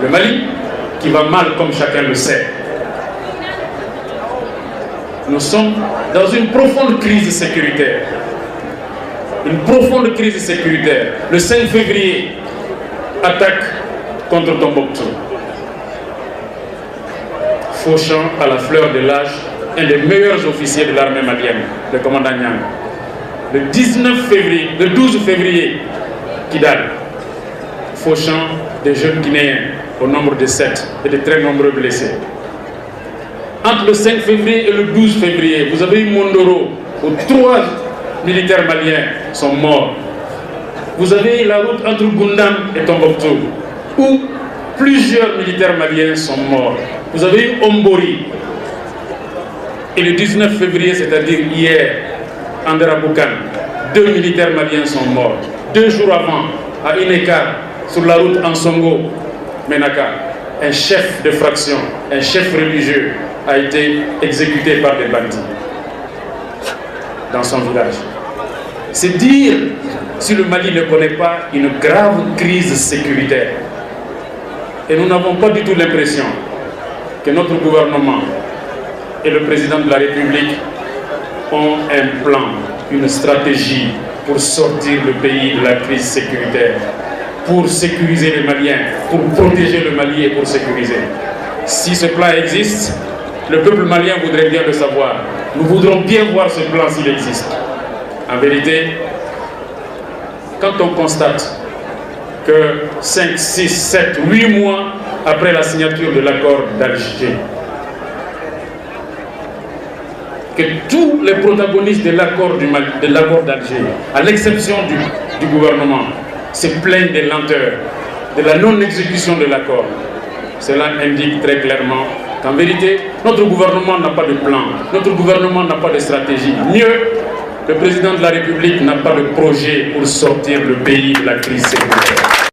Le Mali, qui va mal comme chacun le sait. Nous sommes dans une profonde crise sécuritaire. Une profonde crise sécuritaire. Le 5 février, attaque contre Tombouctou. Fauchant à la fleur de l'âge un des meilleurs officiers de l'armée malienne, le commandant Niang. Le 12 février, Kidal, fauchant des jeunes Guinéens au nombre de 7 et de très nombreux blessés. Entre le 5 février et le 12 février, vous avez eu Mondoro, où 3 militaires maliens sont morts. Vous avez eu la route entre Gundam et Tombouctou, où plusieurs militaires maliens sont morts. Vous avez eu Ombori. Et le 19 février, c'est-à-dire hier, Andra Boukan, 2 militaires maliens sont morts. 2 jours avant, à Ineka, sur la route Ansongo-Menaka, un chef de fraction, un chef religieux, a été exécuté par des bandits dans son village. C'est dire si le Mali ne connaît pas une grave crise sécuritaire. Et nous n'avons pas du tout l'impression que notre gouvernement et le président de la République ont un plan, une stratégie pour sortir le pays de la crise sécuritaire, pour sécuriser les Maliens, pour protéger le Mali et pour sécuriser. Si ce plan existe, le peuple malien voudrait bien le savoir. Nous voudrons bien voir ce plan s'il existe. En vérité, quand on constate que 5, 6, 7, 8 mois après la signature de l'accord d'Alger, que tous les protagonistes de l'accord d'Alger, à l'exception du gouvernement, se plaignent des lenteurs, de la non-exécution de l'accord, cela indique très clairement qu'en vérité, notre gouvernement n'a pas de plan, notre gouvernement n'a pas de stratégie. Mieux, le président de la République n'a pas de projet pour sortir le pays de la crise sécuritaire.